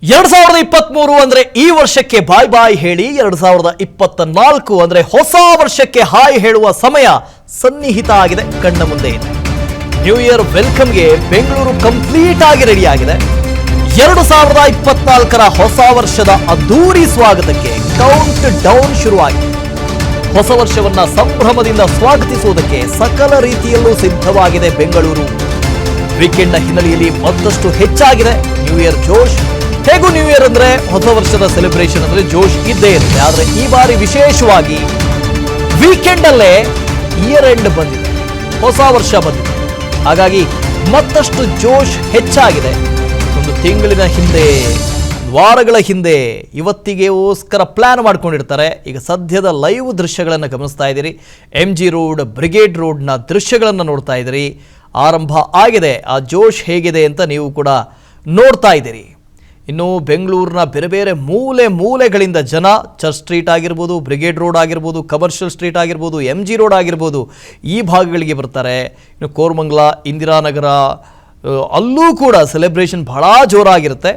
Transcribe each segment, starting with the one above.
2023 ಅಂದ್ರೆ ಈ ವರ್ಷಕ್ಕೆ ಬಾಯ್ ಬಾಯ್ ಹೇಳಿ 2024 ಅಂದ್ರೆ ಹೊಸ ವರ್ಷಕ್ಕೆ ಹಾಯ್ ಹೇಳುವ ಸಮಯ ಸನ್ನಿಹಿತ ಆಗಿದೆ, ಕಣ್ಣ ಮುಂದೆ ಇದೆ. ನ್ಯೂ ಇಯರ್ ವೆಲ್ಕಮ್ಗೆ ಬೆಂಗಳೂರು ಕಂಪ್ಲೀಟ್ ಆಗಿ ರೆಡಿ ಆಗಿದೆ. 2024ರ ಹೊಸ ವರ್ಷದ ಅದ್ದೂರಿ ಸ್ವಾಗತಕ್ಕೆ ಕೌಂಟ್ ಡೌನ್ ಶುರುವಾಗಿದೆ. ಹೊಸ ವರ್ಷವನ್ನ ಸಂಭ್ರಮದಿಂದ ಸ್ವಾಗತಿಸುವುದಕ್ಕೆ ಸಕಲ ರೀತಿಯಲ್ಲೂ ಸಿದ್ಧವಾಗಿದೆ ಬೆಂಗಳೂರು. ವೀಕೆಂಡ್ನ ಹಿನ್ನೆಲೆಯಲ್ಲಿ ಮತ್ತಷ್ಟು ಹೆಚ್ಚಾಗಿದೆ ನ್ಯೂ ಇಯರ್ ಜೋಶ್. ಹೇಗೂ ನ್ಯೂ ಇಯರ್ ಅಂದ್ರೆ ಹೊಸ ವರ್ಷದ ಸೆಲೆಬ್ರೇಷನ್ ಅಂದ್ರೆ ಜೋಶ್ ಇದ್ದೇ ಇರುತ್ತೆ. ಆದ್ರೆ ಈ ಬಾರಿ ವಿಶೇಷವಾಗಿ ವೀಕೆಂಡ್ ಅಲ್ಲೇ ಇಯರ್ ಎಂಡ್ ಬಂದಿದೆ, ಹೊಸ ವರ್ಷ ಬಂದಿದೆ. ಹಾಗಾಗಿ ಮತ್ತಷ್ಟು ಜೋಶ್ ಹೆಚ್ಚಾಗಿದೆ. ಒಂದು ತಿಂಗಳಿನ ಹಿಂದೆ, ವಾರಗಳ ಹಿಂದೆ ಇವತ್ತಿಗೆಗೋಸ್ಕರ ಪ್ಲಾನ್ ಮಾಡ್ಕೊಂಡಿರ್ತಾರೆ. ಈಗ ಸದ್ಯದ ಲೈವ್ ದೃಶ್ಯಗಳನ್ನು ಗಮನಿಸ್ತಾ ಇದ್ದೀರಿ. MG ರೋಡ್, ಬ್ರಿಗೇಡ್ ರೋಡ್ನ ದೃಶ್ಯಗಳನ್ನು ನೋಡ್ತಾ ಇದ್ದೀರಿ. ಆರಂಭ ಆಗಿದೆ. ಆ ಜೋಶ್ ಹೇಗಿದೆ ಅಂತ ನೀವು ಕೂಡ ನೋಡ್ತಾ ಇದ್ದೀರಿ. ಇನ್ನು ಬೆಂಗಳೂರಿನ ಬೇರೆ ಬೇರೆ ಮೂಲೆಗಳಿಂದ ಜನ ಚರ್ಚ್ ಸ್ಟ್ರೀಟ್ ಆಗಿರ್ಬೋದು, ಬ್ರಿಗೇಡ್ ರೋಡ್ ಆಗಿರ್ಬೋದು, ಕಮರ್ಷಿಯಲ್ ಸ್ಟ್ರೀಟ್ ಆಗಿರ್ಬೋದು, MG ರೋಡ್ ಆಗಿರ್ಬೋದು, ಈ ಭಾಗಗಳಿಗೆ ಬರ್ತಾರೆ. ಇನ್ನು ಕೋರಮಂಗಲ, ಇಂದಿರಾನಗರ, ಅಲ್ಲೂ ಕೂಡ ಸೆಲೆಬ್ರೇಷನ್ ಬಹಳ ಜೋರಾಗಿರುತ್ತೆ.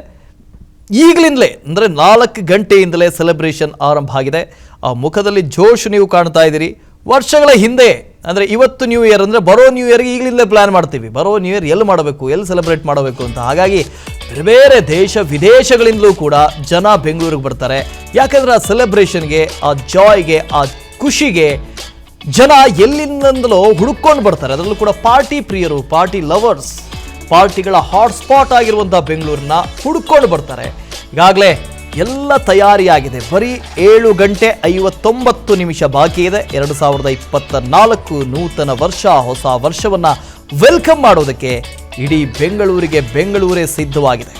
ಈಗಲಿಂದಲೇ ಅಂದರೆ 4 ಗಂಟೆಯಿಂದಲೇ ಸೆಲೆಬ್ರೇಷನ್ ಆರಂಭ ಆಗಿದೆ. ಆ ಮುಖದಲ್ಲಿ ಜೋಶ್ ನೀವು ಕಾಣ್ತಾ ಇದ್ದೀರಿ. ವರ್ಷಗಳ ಹಿಂದೆ ಅಂದರೆ ಇವತ್ತು ನ್ಯೂ ಇಯರ್ ಅಂದರೆ ಬರೋ ನ್ಯೂ ಇಯರ್ಗೆ ಈಗಲಿಂದಲೇ ಪ್ಲ್ಯಾನ್ ಮಾಡ್ತೀವಿ, ಬರೋ ನ್ಯೂ ಇಯರ್ ಎಲ್ಲಿ ಮಾಡಬೇಕು, ಎಲ್ಲಿ ಸೆಲೆಬ್ರೇಟ್ ಮಾಡಬೇಕು ಅಂತ. ಹಾಗಾಗಿ ಬೇರೆ ಬೇರೆ ದೇಶ ವಿದೇಶಗಳಿಂದಲೂ ಕೂಡ ಜನ ಬೆಂಗಳೂರಿಗೆ ಬರ್ತಾರೆ. ಯಾಕೆಂದರೆ ಆ ಸೆಲೆಬ್ರೇಷನ್ಗೆ, ಆ ಜಾಯ್ಗೆ, ಆ ಖುಷಿಗೆ ಜನ ಎಲ್ಲಿಂದಲೋ ಹುಡುಕೊಂಡು ಬರ್ತಾರೆ. ಅದರಲ್ಲೂ ಕೂಡ ಪಾರ್ಟಿ ಪ್ರಿಯರು, ಪಾರ್ಟಿ ಲವರ್ಸ್, ಪಾರ್ಟಿಗಳ ಹಾಟ್ಸ್ಪಾಟ್ ಆಗಿರುವಂಥ ಬೆಂಗಳೂರನ್ನ ಹುಡುಕೊಂಡು ಬರ್ತಾರೆ. ಈಗಾಗಲೇ ಎಲ್ಲ ತಯಾರಿಯಾಗಿದೆ. ಬರೀ 7 ಗಂಟೆ 59 ನಿಮಿಷ ಬಾಕಿ ಇದೆ. 2024 ನೂತನ ವರ್ಷ, ಹೊಸ ವರ್ಷವನ್ನ ವೆಲ್ಕಮ್ ಮಾಡೋದಕ್ಕೆ ಇಡೀ ಬೆಂಗಳೂರೇ ಸಿದ್ಧವಾಗಿದೆ.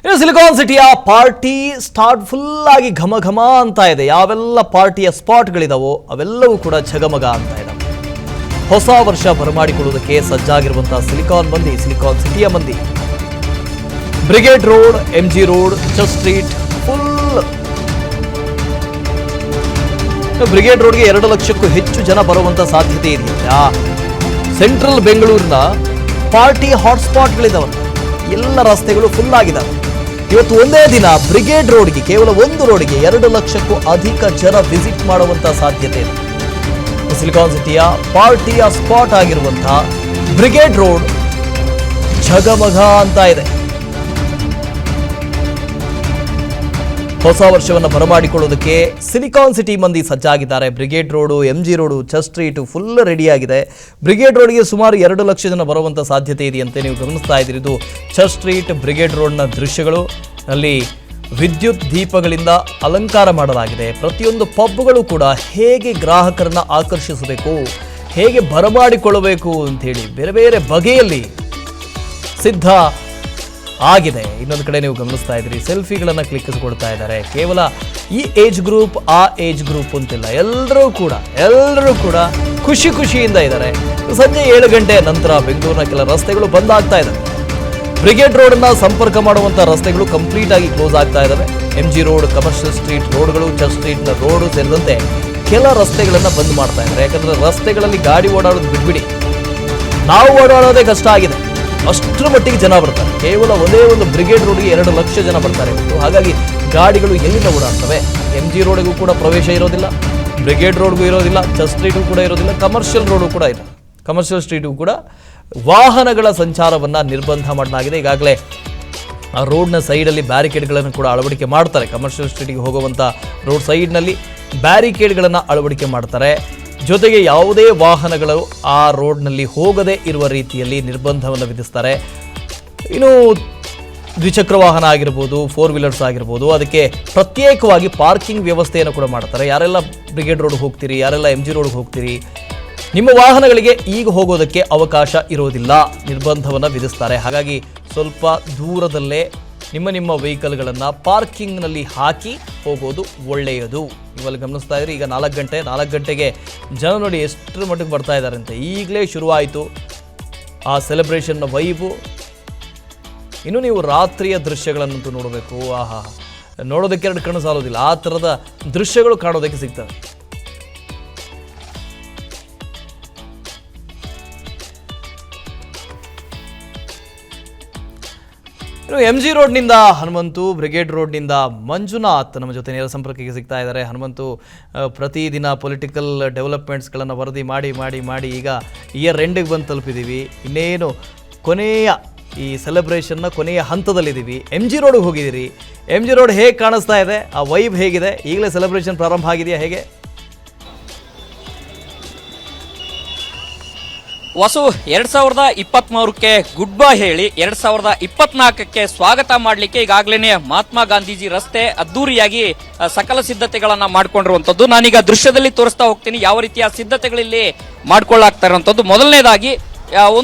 ಇನ್ನು ಸಿಲಿಕಾನ್ ಸಿಟಿಯ ಪಾರ್ಟಿ ಸ್ಟಾರ್ಟ್ ಫುಲ್ ಆಗಿ ಘಮ ಘಮ ಅಂತ ಇದೆ. ಯಾವೆಲ್ಲ ಪಾರ್ಟಿಯ ಸ್ಪಾಟ್ಗಳಿದಾವೋ ಅವೆಲ್ಲವೂ ಕೂಡ ಝಗಮಗ ಅಂತ ಇದೆ. ಹೊಸ ವರ್ಷ ಬರಮಾಡಿಕೊಳ್ಳುವುದಕ್ಕೆ ಸಜ್ಜಾಗಿರುವಂತಹ ಸಿಲಿಕಾನ್ ಸಿಟಿಯ ಮಂದಿ. Brigade road, MG road, church street full. ಬ್ರಿಗೇಡ್ ರೋಡ್ಗೆ 2 ಲಕ್ಷಕ್ಕೂ ಹೆಚ್ಚು ಜನ ಬರುವಂತ ಸಾಧ್ಯತೆ ಇದೆಯಾ? ಸೆಂಟ್ರಲ್ ಬೆಂಗಳೂರಿನ ಪಾರ್ಟಿ ಹಾಟ್ಸ್ಪಾಟ್ಗಳಿದಾವೆ. ಎಲ್ಲ ರಸ್ತೆಗಳು ಫುಲ್ ಆಗಿದ್ದಾವೆ. ಇವತ್ತು ಒಂದೇ ದಿನ ಬ್ರಿಗೇಡ್ ರೋಡ್ಗೆ, ಕೇವಲ ಒಂದು ರೋಡ್ಗೆ 2 ಲಕ್ಷಕ್ಕೂ ಅಧಿಕ ಜನ ವಿಸಿಟ್ ಮಾಡುವಂತ ಸಾಧ್ಯತೆ ಇದೆ. ಸಿಲಿಕಾನ್ ಸಿಟಿಯ ಪಾರ್ಟಿಯ ಸ್ಪಾಟ್ ಆಗಿರುವಂತಹ ಬ್ರಿಗೇಡ್ ರೋಡ್ ಝಗಮಗ ಅಂತ ಇದೆ. ಹೊಸ ವರ್ಷವನ್ನು ಬರಮಾಡಿಕೊಳ್ಳೋದಕ್ಕೆ ಸಿಲಿಕಾನ್ ಸಿಟಿ ಮಂದಿ ಸಜ್ಜಾಗಿದ್ದಾರೆ. Brigade road, MG road, church street full ರೆಡಿಯಾಗಿದೆ. ಬ್ರಿಗೇಡ್ ರೋಡ್ಗೆ ಸುಮಾರು 2 ಲಕ್ಷ ಜನ ಬರುವಂಥ ಸಾಧ್ಯತೆ ಇದೆಯಂತೆ. ನೀವು ಗಮನಿಸ್ತಾ ಇದ್ದೀರಿ, ಇದು ಚರ್ಚ್ ಸ್ಟ್ರೀಟ್, ಬ್ರಿಗೇಡ್ ರೋಡ್ನ ದೃಶ್ಯಗಳು. ಅಲ್ಲಿ ವಿದ್ಯುತ್ ದೀಪಗಳಿಂದ ಅಲಂಕಾರ ಮಾಡಲಾಗಿದೆ. ಪ್ರತಿಯೊಂದು ಪಬ್ಗಳು ಕೂಡ ಹೇಗೆ ಗ್ರಾಹಕರನ್ನ ಆಕರ್ಷಿಸಬೇಕು, ಹೇಗೆ ಬರಮಾಡಿಕೊಳ್ಳಬೇಕು ಅಂಥೇಳಿ ಬೇರೆ ಬೇರೆ ಬಗೆಯಲ್ಲಿ ಸಿದ್ಧ ಆಗಿದೆ. ಇನ್ನೊಂದು ಕಡೆ ನೀವು ಗಮನಿಸ್ತಾ ಇದ್ದೀರಿ, ಸೆಲ್ಫಿಗಳನ್ನು ಕ್ಲಿಕ್ಕಿಸಿಕೊಳ್ತಾ ಇದ್ದಾರೆ. ಕೇವಲ ಈ ಏಜ್ ಗ್ರೂಪ್, ಆ ಏಜ್ ಗ್ರೂಪ್ ಅಂತಿಲ್ಲ, ಎಲ್ಲರೂ ಕೂಡ ಖುಷಿಯಿಂದ ಇದ್ದಾರೆ. ಸಂಜೆ 7 ಗಂಟೆಯ ನಂತರ ಬೆಂಗಳೂರಿನ ಕೆಲ ರಸ್ತೆಗಳು ಬಂದ್ ಆಗ್ತಾ ಇದ್ದಾವೆ. ಬ್ರಿಗೇಡ್ ರೋಡ್ನ ಸಂಪರ್ಕ ಮಾಡುವಂಥ ರಸ್ತೆಗಳು ಕಂಪ್ಲೀಟ್ ಆಗಿ ಕ್ಲೋಸ್ ಆಗ್ತಾ ಇದ್ದಾವೆ. MG ರೋಡ್, ಕಮರ್ಷಿಯಲ್ ಸ್ಟ್ರೀಟ್ ರೋಡ್ಗಳು, ಚರ್ಚ್ ಸ್ಟ್ರೀಟ್ನ ರೋಡು ಸೇರಿದಂತೆ ಕೆಲ ರಸ್ತೆಗಳನ್ನು ಬಂದ್ ಮಾಡ್ತಾ ಇದ್ದಾರೆ. ಯಾಕಂದ್ರೆ ರಸ್ತೆಗಳಲ್ಲಿ ಗಾಡಿ ಓಡಾಡೋದು ಬಿಟ್ಬಿಡಿ, ನಾವು ಓಡಾಡೋದೇ ಕಷ್ಟ ಆಗಿದೆ. ಅಷ್ಟರ ಮಟ್ಟಿಗೆ ಜನ ಬರ್ತಾರೆ. ಕೇವಲ ಒಂದೇ ಒಂದು ಬ್ರಿಗೇಡ್ ರೋಡ್ಗೆ 2 ಲಕ್ಷ ಜನ ಬರ್ತಾರೆ ಇವತ್ತು. ಹಾಗಾಗಿ ಗಾಡಿಗಳು ಎಲ್ಲಿಂದ ಓಡಾಡ್ತವೆ? MG ರೋಡ್ಗೂ ಕೂಡ ಪ್ರವೇಶ ಇರೋದಿಲ್ಲ, ಬ್ರಿಗೇಡ್ ರೋಡ್ಗೂ ಇರೋದಿಲ್ಲ, ಚರ್ಚ್ ಸ್ಟ್ರೀಟ್ಗೂ ಕೂಡ ಇರೋದಿಲ್ಲ, ಕಮರ್ಷಿಯಲ್ ರೋಡು ಕೂಡ ಇಲ್ಲ. ಕಮರ್ಷಿಯಲ್ ಸ್ಟ್ರೀಟ್ಗೂ ಕೂಡ ವಾಹನಗಳ ಸಂಚಾರವನ್ನು ನಿರ್ಬಂಧ ಮಾಡಲಾಗಿದೆ. ಈಗಾಗಲೇ ಆ ರೋಡ್ನ ಸೈಡಲ್ಲಿ ಬ್ಯಾರಿಕೇಡ್ಗಳನ್ನು ಕೂಡ ಅಳವಡಿಕೆ ಮಾಡ್ತಾರೆ. ಕಮರ್ಷಿಯಲ್ ಸ್ಟ್ರೀಟ್ಗೆ ಹೋಗುವಂಥ ರೋಡ್ ಸೈಡ್ನಲ್ಲಿ ಬ್ಯಾರಿಕೇಡ್ಗಳನ್ನು ಅಳವಡಿಕೆ ಮಾಡ್ತಾರೆ. ಜೊತೆಗೆ ಯಾವುದೇ ವಾಹನಗಳು ಆ ರೋಡ್ನಲ್ಲಿ ಹೋಗದೇ ಇರುವ ರೀತಿಯಲ್ಲಿ ನಿರ್ಬಂಧವನ್ನು ವಿಧಿಸ್ತಾರೆ. ಇನ್ನು ದ್ವಿಚಕ್ರ ವಾಹನ ಆಗಿರ್ಬೋದು, 4 ವೀಲರ್ಸ್ ಆಗಿರ್ಬೋದು, ಅದಕ್ಕೆ ಪ್ರತ್ಯೇಕವಾಗಿ ಪಾರ್ಕಿಂಗ್ ವ್ಯವಸ್ಥೆಯನ್ನು ಕೂಡ ಮಾಡ್ತಾರೆ. ಯಾರೆಲ್ಲ ಬ್ರಿಗೇಡ್ ರೋಡ್ ಹೋಗ್ತೀರಿ, ಯಾರೆಲ್ಲ MG ರೋಡ್ಗೆ ಹೋಗ್ತೀರಿ, ನಿಮ್ಮ ವಾಹನಗಳಿಗೆ ಈಗ ಹೋಗೋದಕ್ಕೆ ಅವಕಾಶ ಇರೋದಿಲ್ಲ, ನಿರ್ಬಂಧವನ್ನು ವಿಧಿಸ್ತಾರೆ. ಹಾಗಾಗಿ ಸ್ವಲ್ಪ ದೂರದಲ್ಲೇ ನಿಮ್ಮ ವೆಹಿಕಲ್ಗಳನ್ನು ಪಾರ್ಕಿಂಗ್ನಲ್ಲಿ ಹಾಕಿ ಹೋಗೋದು ಒಳ್ಳೆಯದು. ನೀವಲ್ಲಿ ಗಮನಿಸ್ತಾ ಇದ್ರಿ, ಈಗ 4 ಗಂಟೆಗೆ ಜನ ನೋಡಿ ಎಷ್ಟರ ಮಟ್ಟಿಗೆ ಬರ್ತಾ ಇದ್ದಾರೆ ಅಂತ. ಈಗಲೇ ಶುರುವಾಯಿತು ಆ ಸೆಲೆಬ್ರೇಷನ್ನ ವೈಬು. ಇನ್ನು ನೀವು ರಾತ್ರಿಯ ದೃಶ್ಯಗಳನ್ನಂತೂ ನೋಡಬೇಕು. ನೋಡೋದಕ್ಕೆ 2 ಕಣ್ಣು ಸಾಲೋದಿಲ್ಲ, ಆ ಥರದ ದೃಶ್ಯಗಳು ಕಾಣೋದಕ್ಕೆ ಸಿಗ್ತವೆ. ಇನ್ನು MG ರೋಡ್ನಿಂದ ಹನುಮಂತು, ಬ್ರಿಗೇಡ್ ರೋಡ್ನಿಂದ ಮಂಜುನಾಥ್ ನಮ್ಮ ಜೊತೆ ನೇರ ಸಂಪರ್ಕಕ್ಕೆ ಸಿಗ್ತಾ ಇದ್ದಾರೆ. ಹನುಮಂತು, ಪ್ರತಿದಿನ ಪೊಲಿಟಿಕಲ್ ಡೆವಲಪ್ಮೆಂಟ್ಸ್ಗಳನ್ನು ವರದಿ ಮಾಡಿ ಮಾಡಿ ಮಾಡಿ ಈಗ ಇಯರ್ ಎಂಡಿಗೆ ಬಂದು ತಲುಪಿದ್ದೀವಿ. ಇನ್ನೇನು ಕೊನೆಯ ಈ ಸೆಲೆಬ್ರೇಷನ್ನ ಕೊನೆಯ ಹಂತದಲ್ಲಿದ್ದೀವಿ. MG ರೋಡ್ಗೆ ಹೋಗಿದ್ದೀರಿ. MG ರೋಡ್ ಹೇಗೆ ಕಾಣಿಸ್ತಾ ಇದೆ? ಆ ವೈಬ್ ಹೇಗಿದೆ? ಈಗಲೇ ಸೆಲೆಬ್ರೇಷನ್ ಪ್ರಾರಂಭ ಆಗಿದೆಯಾ ಹೇಗೆ? ವಸು 2023ಕ್ಕೆ ಗುಡ್ ಬೈ ಹೇಳಿ 2024ಕ್ಕೆ ಸ್ವಾಗತ ಮಾಡಲಿಕ್ಕೆ ಈಗಾಗಲೇ ಮಹಾತ್ಮ ಗಾಂಧೀಜಿ ರಸ್ತೆ ಅದ್ದೂರಿಯಾಗಿ ಸಕಲ ಸಿದ್ಧತೆಗಳನ್ನ ಮಾಡ್ಕೊಂಡಿರುವಂತದ್ದು. ನಾನೀಗ ದೃಶ್ಯದಲ್ಲಿ ತೋರಿಸ್ತಾ ಹೋಗ್ತೀನಿ ಯಾವ ರೀತಿಯ ಸಿದ್ಧತೆಗಳಲ್ಲಿ ಮಾಡ್ಕೊಳ್ಳಾಗ್ತಾ ಇರುವಂತದ್ದು. ಮೊದಲನೇದಾಗಿ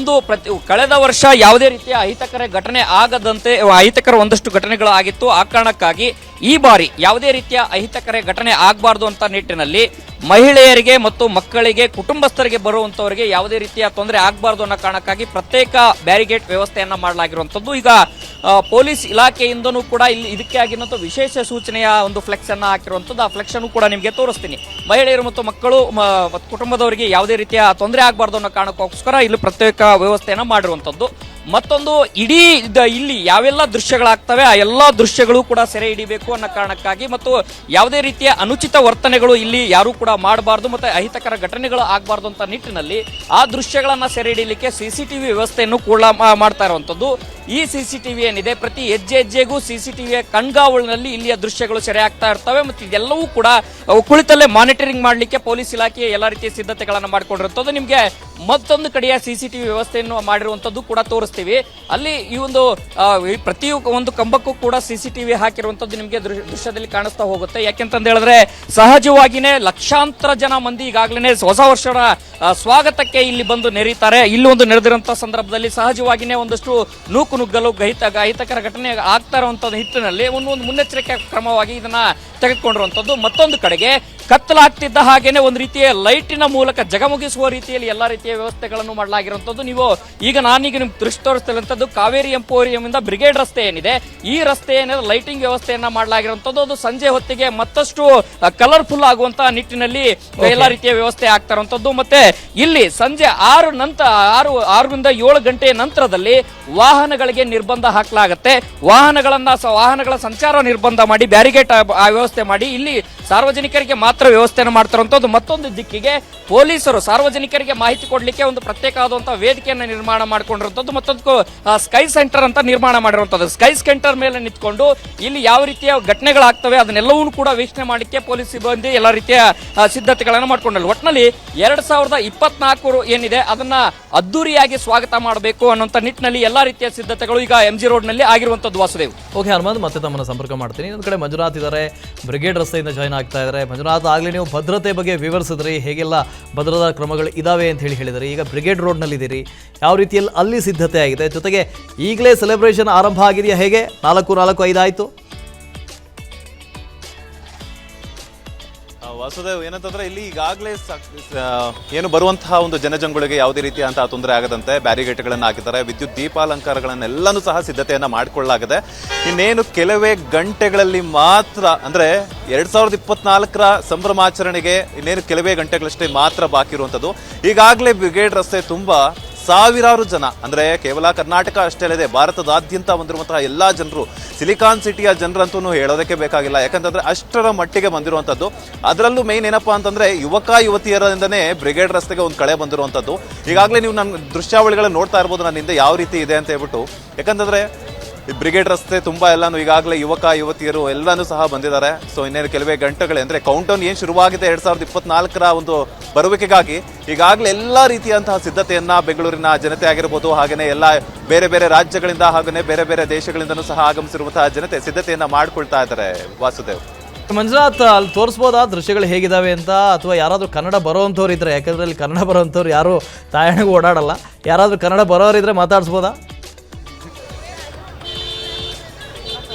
ಕಳೆದ ವರ್ಷ ಯಾವುದೇ ರೀತಿಯ ಅಹಿತಕರ ಘಟನೆ ಆಗದಂತೆ ಅಹಿತಕರ ಒಂದಷ್ಟು ಘಟನೆಗಳು ಆಗಿತ್ತು. ಆ ಕಾರಣಕ್ಕಾಗಿ ಈ ಬಾರಿ ಯಾವುದೇ ರೀತಿಯ ಅಹಿತಕರ ಘಟನೆ ಆಗಬಾರ್ದು ಅಂತ ನಿಟ್ಟಿನಲ್ಲಿ ಮಹಿಳೆಯರಿಗೆ ಮತ್ತು ಮಕ್ಕಳಿಗೆ, ಕುಟುಂಬಸ್ಥರಿಗೆ ಬರುವಂತವರಿಗೆ ಯಾವುದೇ ರೀತಿಯ ತೊಂದರೆ ಆಗಬಾರ್ದು ಅನ್ನೋ ಕಾರಣಕ್ಕಾಗಿ ಪ್ರತ್ಯೇಕ ಬ್ಯಾರಿಗೇಡ್ ವ್ಯವಸ್ಥೆಯನ್ನ ಮಾಡಲಾಗಿರುವಂತದ್ದು. ಈಗ ಪೊಲೀಸ್ ಇಲಾಖೆಯಿಂದನೂ ಕೂಡ ಇಲ್ಲಿ ಇದಕ್ಕೆ ಆಗಿನಂತ ವಿಶೇಷ ಸೂಚನೆಯ ಒಂದು ಫ್ಲೆಕ್ಸ್ ಅನ್ನ ಹಾಕಿರುವಂತದ್ದು. ಆ ಫ್ಲೆಕ್ಸ್ ಅನ್ನು ಕೂಡ ನಿಮಗೆ ತೋರಿಸ್ತೀನಿ. ಮಹಿಳೆಯರು ಮತ್ತು ಮಕ್ಕಳು ಮತ್ತು ಕುಟುಂಬದವರಿಗೆ ಯಾವುದೇ ರೀತಿಯ ತೊಂದರೆ ಆಗಬಾರ್ದು ಅನ್ನೋ ಕಾರಣಕ್ಕೋಸ್ಕರ ಇಲ್ಲಿ ಪ್ರತ್ಯೇಕ ವ್ಯವಸ್ಥೆಯನ್ನ ಮಾಡಿರುವಂತದ್ದು. ಮತ್ತೊಂದು, ಇಡೀ ಇಲ್ಲಿ ಯಾವೆಲ್ಲ ದೃಶ್ಯಗಳಾಗ್ತವೆ ಆ ಎಲ್ಲಾ ದೃಶ್ಯಗಳು ಕೂಡ ಸೆರೆ ಹಿಡಿಬೇಕು ಅನ್ನೋ ಕಾರಣಕ್ಕಾಗಿ ಮತ್ತು ಯಾವುದೇ ರೀತಿಯ ಅನುಚಿತ ವರ್ತನೆಗಳು ಇಲ್ಲಿ ಯಾರು ಕೂಡ ಮಾಡಬಾರ್ದು ಮತ್ತೆ ಅಹಿತಕರ ಘಟನೆಗಳು ಆಗಬಾರ್ದು ಅಂತ ನಿಟ್ಟಿನಲ್ಲಿ ಆ ದೃಶ್ಯಗಳನ್ನ ಸೆರೆ ಹಿಡಿಯಲಿಕ್ಕೆ CCTV ವ್ಯವಸ್ಥೆಯನ್ನು ಕೂಡ ಮಾಡ್ತಾ ಇರುವಂತದ್ದು. ಈ CCTV ಏನಿದೆ, ಪ್ರತಿ ಹೆಜ್ಜೆಗೂ CCTV ಕಣ್ಗಾವಲಿನಲ್ಲಿ ಇಲ್ಲಿಯ ದೃಶ್ಯಗಳು ಸೆರೆ ಆಗ್ತಾ ಇರ್ತವೆ ಮತ್ತು ಇದೆಲ್ಲವೂ ಕೂಡ ಕುಳಿತಲ್ಲೇ ಮಾನಿಟರಿಂಗ್ ಮಾಡಲಿಕ್ಕೆ ಪೊಲೀಸ್ ಇಲಾಖೆ ಎಲ್ಲ ರೀತಿಯ ಸಿದ್ಧತೆಗಳನ್ನ ಮಾಡಿಕೊಂಡಿರುವಂತದ್ದು. ನಿಮಗೆ ಮತ್ತೊಂದು ಕಡೆಯ CCTV ವ್ಯವಸ್ಥೆಯನ್ನು ಮಾಡಿರುವಂತದ್ದು ಕೂಡ ತೋರಿಸ್ತೀವಿ. ಅಲ್ಲಿ ಈ ಒಂದು ಪ್ರತಿ ಒಂದು ಕಂಬಕ್ಕೂ ಕೂಡ CCTV ಹಾಕಿರುವಂತದ್ದು ನಿಮಗೆ ದೃಶ್ಯದಲ್ಲಿ ಕಾಣಿಸ್ತಾ ಹೋಗುತ್ತೆ. ಯಾಕೆಂತಂದ ಹೇಳಿದ್ರೆ ಸಹಜವಾಗಿನೇ ಲಕ್ಷಾಂತರ ಜನ ಮಂದಿ ಈಗಾಗಲೇ ಹೊಸ ವರ್ಷದ ಸ್ವಾಗತಕ್ಕೆ ಇಲ್ಲಿ ಬಂದು ನೆರೀತಾರೆ. ಇಲ್ಲಿ ಒಂದು ನೆರೆದಿರುವಂತಹ ಸಂದರ್ಭದಲ್ಲಿ ಸಹಜವಾಗಿನೇ ಒಂದಷ್ಟು ನೂಕುನುಗ್ಗಲು ಅಹಿತಕರ ಘಟನೆ ಆಗ್ತಾ ಇರುವಂತದ್ದು ಹಿಟ್ಟಿನಲ್ಲಿ ಒಂದು ಮುನ್ನೆಚ್ಚರಿಕೆ ಕ್ರಮವಾಗಿ ಇದನ್ನ ತೆಗೆದುಕೊಂಡಿರುವಂತದ್ದು. ಮತ್ತೊಂದು ಕಡೆಗೆ ಕತ್ತಲಾಗ್ತಿದ್ದ ಹಾಗೇನೆ ಒಂದು ರೀತಿಯ ಲೈಟಿನ ಮೂಲಕ ಜಗಮಗಿಸುವ ರೀತಿಯಲ್ಲಿ ಎಲ್ಲಾ ರೀತಿಯ ವ್ಯವಸ್ಥೆಗಳನ್ನು ಮಾಡಲಾಗಿರುವಂತದ್ದು. ನೀವು ಈಗ ನಾನೀಗ ನಿಮ್ಗೆ ದೃಶ್ಯ ತೋರಿಸ್ತಿರುವಂತದ್ದು ಕಾವೇರಿ ಎಂಪೋರಿಯಂ ಇಂದ ಬ್ರಿಗೇಡ್ ರಸ್ತೆ ಏನಿದೆ, ಈ ರಸ್ತೆ ಏನಿದೆ ಲೈಟಿಂಗ್ ವ್ಯವಸ್ಥೆಯನ್ನ ಮಾಡಲಾಗಿರುವಂತದ್ದು. ಅದು ಸಂಜೆ ಹೊತ್ತಿಗೆ ಮತ್ತಷ್ಟು ಕಲರ್ಫುಲ್ ಆಗುವಂತಹ ನಿಟ್ಟಿನಲ್ಲಿ ಎಲ್ಲಾ ರೀತಿಯ ವ್ಯವಸ್ಥೆ ಆಗ್ತಾ ಇರುವಂತದ್ದು. ಮತ್ತೆ ಇಲ್ಲಿ ಸಂಜೆ 6ರಿಂದ 7 ಗಂಟೆ ನಂತರದಲ್ಲಿ ವಾಹನಗಳಿಗೆ ನಿರ್ಬಂಧ ಹಾಕಲಾಗುತ್ತೆ. ವಾಹನಗಳ ಸಂಚಾರ ನಿರ್ಬಂಧ ಮಾಡಿ ಬ್ಯಾರಿಗೇಡ್ ವ್ಯವಸ್ಥೆ ಮಾಡಿ ಇಲ್ಲಿ ಸಾರ್ವಜನಿಕರಿಗೆ ಮಾತ್ರ ವ್ಯವಸ್ಥೆಯನ್ನು ಮಾಡ್ತಿರುವಂತದ್ದು. ಮತ್ತೊಂದು ದಿಕ್ಕಿಗೆ ಪೊಲೀಸರು ಸಾರ್ವಜನಿಕರಿಗೆ ಮಾಹಿತಿ ಕೊಡ್ಲಿಕ್ಕೆ ಒಂದು ಪ್ರತ್ಯೇಕವಾದಂತಹ ವೇದಿಕೆಯನ್ನು ನಿರ್ಮಾಣ ಮಾಡಿಕೊಂಡಿರುವಂತದ್ದು. ಮತ್ತೊಂದು ಸ್ಕೈ ಸೆಂಟರ್ ಅಂತ ನಿರ್ಮಾಣ ಮಾಡಿರುವಂತದ್ದು. ಸ್ಕೈ ಸೆಂಟರ್ ಮೇಲೆ ನಿಂತ್ಕೊಂಡು ಇಲ್ಲಿ ಯಾವ ರೀತಿಯ ಘಟನೆಗಳಾಗ್ತವೆ ಅದನ್ನೆಲ್ಲವೂ ಕೂಡ ವೀಕ್ಷಣೆ ಮಾಡಲಿಕ್ಕೆ ಪೊಲೀಸ್ ಸಿಬ್ಬಂದಿ ಎಲ್ಲ ರೀತಿಯ ಸಿದ್ಧತೆಗಳನ್ನು ಮಾಡ್ಕೊಂಡರು. ಒಟ್ಟಿನಲ್ಲಿ 2024 ಏನಿದೆ ಅದನ್ನ ಅದ್ದೂರಿಯಾಗಿ ಸ್ವಾಗತ ಮಾಡಬೇಕು ಅನ್ನುವಂತ ನಿಟ್ಟಿನಲ್ಲಿ ಎಲ್ಲಾ ರೀತಿಯ ಸಿದ್ಧತೆಗಳು ಈಗ MG ರೋಡ್ ನಲ್ಲಿ ಆಗಿರುವಂತದ್ದು. ವಾಸುದೇವ್, ಓಕೆ ಹನುಮಂತ್, ಮತ್ತೆ ತಮ್ಮನ್ನು ಸಂಪರ್ಕ ಮಾಡ್ತೀನಿ. ಇನ್ನೊಂದು ಕಡೆ ಮಂಜುನಾಥ್ ಇದ್ದಾರೆ, ಬ್ರಿಗೇಡ್ ರಸ್ತೆಯಿಂದ ಜಾಯ್ನ್ ಆಗ್ತಾ ಇದ್ದಾರೆ. ಮಂಜುನಾಥ್, ಆಗಲೇ ನೀವು ಭದ್ರತೆ ಬಗ್ಗೆ ವಿವರಿಸಿದ್ರಿ, ಹೇಗೆಲ್ಲ ಭದ್ರತಾ ಕ್ರಮಗಳು ಇದಾವೆ ಅಂತ ಹೇಳಿದ್ರಿ. ಈಗ ಬ್ರಿಗೇಡ್ ರೋಡ್ನಲ್ಲಿದ್ದೀರಿ, ಯಾವ ರೀತಿಯಲ್ಲಿ ಅಲ್ಲಿ ಸಿದ್ಧತೆ ಆಗಿದೆ? ಜೊತೆಗೆ ಈಗಲೇ ಸೆಲೆಬ್ರೇಷನ್ ಆರಂಭ ಆಗಿದೆಯಾ ಹೇಗೆ? 4:45 ಆಯಿತು. ವಾಸುದೇವ್, ಏನಂತಂದ್ರೆ ಇಲ್ಲಿ ಈಗಾಗಲೇ ಏನು ಬರುವಂತಹ ಒಂದು ಜನಜಂಗುಳಿಗೆ ಯಾವುದೇ ರೀತಿಯಂತಹ ತೊಂದರೆ ಆಗದಂತೆ ಬ್ಯಾರಿಗೇಟ್ಗಳನ್ನು ಹಾಕಿದ್ದಾರೆ. ವಿದ್ಯುತ್ ದೀಪಾಲಂಕಾರಗಳನ್ನೆಲ್ಲನೂ ಸಹ ಸಿದ್ಧತೆಯನ್ನ ಮಾಡಿಕೊಳ್ಳಲಾಗಿದೆ. ಇನ್ನೇನು ಕೆಲವೇ ಗಂಟೆಗಳಲ್ಲಿ ಮಾತ್ರ, ಅಂದ್ರೆ 2024ರ ಸಂಭ್ರಮಾಚರಣೆಗೆ ಇನ್ನೇನು ಕೆಲವೇ ಗಂಟೆಗಳಷ್ಟೇ ಮಾತ್ರ ಬಾಕಿ ಇರುವಂತದ್ದು. ಈಗಾಗಲೇ ಬ್ರಿಗೇಡ್ ರಸ್ತೆ ತುಂಬಾ ಸಾವಿರಾರು ಜನ, ಅಂದ್ರೆ ಕೇವಲ ಕರ್ನಾಟಕ ಅಷ್ಟೇ ಅಲ್ಲದೆ ಭಾರತದಾದ್ಯಂತ ಬಂದಿರುವಂತಹ ಎಲ್ಲಾ ಜನರು, ಸಿಲಿಕಾನ್ ಸಿಟಿಯ ಜನರಂತೂ ಹೇಳೋದಕ್ಕೆ ಬೇಕಾಗಿಲ್ಲ. ಯಾಕಂತಂದ್ರೆ ಅಷ್ಟರ ಮಟ್ಟಿಗೆ ಬಂದಿರುವಂತದ್ದು. ಅದರಲ್ಲೂ ಮೇನ್ ಏನಪ್ಪಾ ಅಂತಂದ್ರೆ ಯುವಕ ಯುವತಿಯರಿಂದನೇ ಬ್ರಿಗೇಡ್ ರಸ್ತೆಗೆ ಒಂದು ಕಳೆ ಬಂದಿರುವಂತದ್ದು. ಈಗಾಗಲೇ ನೀವು ನನ್ನ ದೃಶ್ಯಾವಳಿಗಳನ್ನ ನೋಡ್ತಾ ಇರ್ಬೋದು ನನ್ನ ಹಿಂದೆ ಯಾವ ರೀತಿ ಇದೆ ಅಂತ ಹೇಳ್ಬಿಟ್ಟು. ಯಾಕಂತಂದ್ರೆ ಈ ಬ್ರಿಗೇಡ್ ರಸ್ತೆ ತುಂಬಾ ಎಲ್ಲಾನು ಈಗಾಗಲೇ ಯುವಕ ಯುವತಿಯರು ಎಲ್ಲಾನು ಸಹ ಬಂದಿದ್ದಾರೆ. ಸೊ ಇನ್ನೇನು ಕೆಲವೇ ಗಂಟೆಗಳೇ, ಅಂದ್ರೆ ಕೌಂಟ್ ಡೌನ್ ಏನ್ ಶುರುವಾಗಿದೆ 2024ರ ಒಂದು ಬರುವಿಕೆಗಾಗಿ ಈಗಾಗಲೇ ಎಲ್ಲಾ ರೀತಿಯಂತಹ ಸಿದ್ಧತೆಯನ್ನ ಬೆಂಗಳೂರಿನ ಜನತೆ ಆಗಿರ್ಬೋದು, ಹಾಗೇನೆ ಎಲ್ಲ ಬೇರೆ ಬೇರೆ ರಾಜ್ಯಗಳಿಂದ ಹಾಗೇನೆ ಬೇರೆ ಬೇರೆ ದೇಶಗಳಿಂದನೂ ಸಹ ಆಗಮಿಸಿರುವಂತಹ ಜನತೆ ಸಿದ್ಧತೆಯನ್ನ ಮಾಡ್ಕೊಳ್ತಾ ಇದ್ದಾರೆ. ವಾಸುದೇವ್, ಮಂಜುನಾಥ್, ಅಲ್ಲಿ ತೋರಿಸ್ಬೋದಾ ದೃಶ್ಯಗಳು ಹೇಗಿದಾವೆ ಅಂತ? ಅಥವಾ ಯಾರಾದರೂ ಕನ್ನಡ ಬರೋವಂಥವ್ರು ಇದ್ರೆ, ಯಾಕಂದ್ರೆ ಅಲ್ಲಿ ಕನ್ನಡ ಬರೋವಂಥವ್ರು ಯಾರು ತಾಯಣಿಗೂ ಓಡಾಡಲ್ಲ, ಯಾರಾದರೂ ಕನ್ನಡ ಬರೋರಿದ್ರೆ ಮಾತಾಡಿಸ್ಬೋದಾ?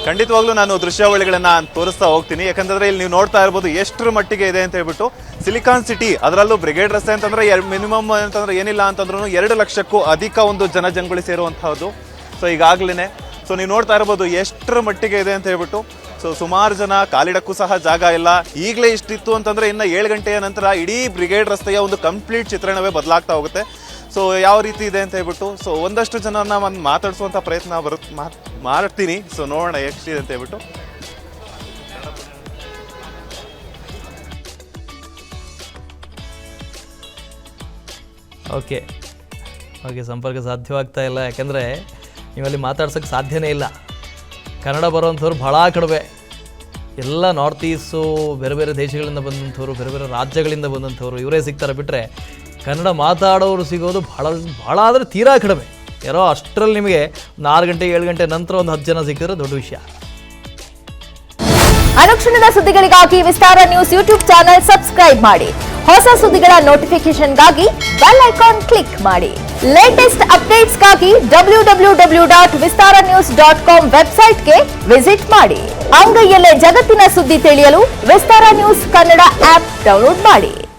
ಖಂಡಿತವಾಗ್ಲೂ ನಾನು ದೃಶ್ಯಾವಳಿಗಳನ್ನ ತೋರಿಸ್ತಾ ಹೋಗ್ತೀನಿ. ಯಾಕಂತಂದ್ರೆ ಇಲ್ಲಿ ನೀವು ನೋಡ್ತಾ ಇರ್ಬೋದು ಎಷ್ಟರ ಮಟ್ಟಿಗೆ ಇದೆ ಅಂತ ಹೇಳ್ಬಿಟ್ಟು. ಸಿಲಿಕಾನ್ ಸಿಟಿ, ಅದರಲ್ಲೂ ಬ್ರಿಗೇಡ್ ರಸ್ತೆ ಅಂತಂದ್ರೆ ಮಿನಿಮಮ್ ಅಂತಂದ್ರೆ ಏನಿಲ್ಲ ಅಂತಂದ್ರೂ 2 ಲಕ್ಷಕ್ಕೂ ಅಧಿಕ ಒಂದು ಜನಜಂಗುಳಿ ಸೇರುವಂತಹದ್ದು. ಸೊ ಈಗಾಗಲೇ ಸೊ ನೀವು ನೋಡ್ತಾ ಇರ್ಬೋದು ಎಷ್ಟರ ಮಟ್ಟಿಗೆ ಇದೆ ಅಂತ ಹೇಳ್ಬಿಟ್ಟು. ಸೊ ಸುಮಾರು ಜನ ಕಾಲಿಡಕ್ಕೂ ಸಹ ಜಾಗ ಇಲ್ಲ. ಈಗಲೇ ಇಷ್ಟಿತ್ತು ಅಂತಂದ್ರೆ ಇನ್ನು 7 ಗಂಟೆಯ ನಂತರ ಇಡೀ ಬ್ರಿಗೇಡ್ ರಸ್ತೆಯ ಒಂದು ಕಂಪ್ಲೀಟ್ ಚಿತ್ರಣವೇ ಬದಲಾಗ್ತಾ ಹೋಗುತ್ತೆ. ಸೊ ಯಾವ ರೀತಿ ಇದೆ ಅಂತ ಹೇಳ್ಬಿಟ್ಟು ಸೊ ಒಂದಷ್ಟು ಜನನ ಒಂದು ಮಾತಾಡಿಸುವಂಥ ಪ್ರಯತ್ನ ಮಾಡ್ತೀನಿ. ಸೊ ನೋಡೋಣ ಎಷ್ಟಿದೆ ಅಂತ ಹೇಳ್ಬಿಟ್ಟು. ಓಕೆ ಸಂಪರ್ಕ ಸಾಧ್ಯವಾಗ್ತಾ ಇಲ್ಲ, ಯಾಕೆಂದರೆ ನೀವಲ್ಲಿ ಮಾತಾಡ್ಸೋಕ್ಕೆ ಸಾಧ್ಯನೇ ಇಲ್ಲ. ಕನ್ನಡ ಬರೋವಂಥವ್ರು ಭಾಳ ಕಡಿಮೆ. ಎಲ್ಲ ನಾರ್ತ್ ಈಸ್ಟು ಬೇರೆ ಬೇರೆ ದೇಶಗಳಿಂದ ಬಂದಂಥವ್ರು, ಬೇರೆ ಬೇರೆ ರಾಜ್ಯಗಳಿಂದ ಬಂದಂಥವ್ರು ಇವರೇ ಸಿಗ್ತಾರೆ. ಬಿಟ್ಟರೆ ಕನ್ನಡ ಮಾತಾಡೋರು ಸಿಗೋದು ಭಾಳ ಅಂದರೆ ತೀರಾ ಕಡಿಮೆ. ಯಾರೋ ಅಷ್ಟರಲ್ಲಿ ನಿಮಗೆ ಒಂದು 6 ಗಂಟೆ 7 ಗಂಟೆ ನಂತರ ಒಂದು 10 ಜನ ಸಿಕ್ಕಿದ್ರೆ ದೊಡ್ಡ ವಿಷಯ. ಅನುಕ್ಷಣದ ಸುದ್ದಿಗಳಿಗಾಗಿ ವಿಸ್ತಾರ ನ್ಯೂಸ್ ಯೂಟ್ಯೂಬ್ ಚಾನೆಲ್ ಸಬ್ಸ್ಕ್ರೈಬ್ ಮಾಡಿ. ಹೊಸ ಸುದ್ದಿಗಳ ನೋಟಿಫಿಕೇಶನ್ಗಾಗಿ ಬೆಲ್ ಐಕಾನ್ ಕ್ಲಿಕ್ ಮಾಡಿ. ಲೇಟೆಸ್ಟ್ ಅಪ್ಡೇಟ್ಸ್ಗಾಗಿ www.vistaranews.com ವೆಬ್ಸೈಟ್ಗೆ ವಿಸಿಟ್ ಮಾಡಿ. ಅಂಗೈಯಲ್ಲೇ ಜಗತ್ತಿನ ಸುದ್ದಿ ತಿಳಿಯಲು ವಿಸ್ತಾರ ನ್ಯೂಸ್ ಕನ್ನಡ ಆಪ್ ಡೌನ್ಲೋಡ್ ಮಾಡಿ.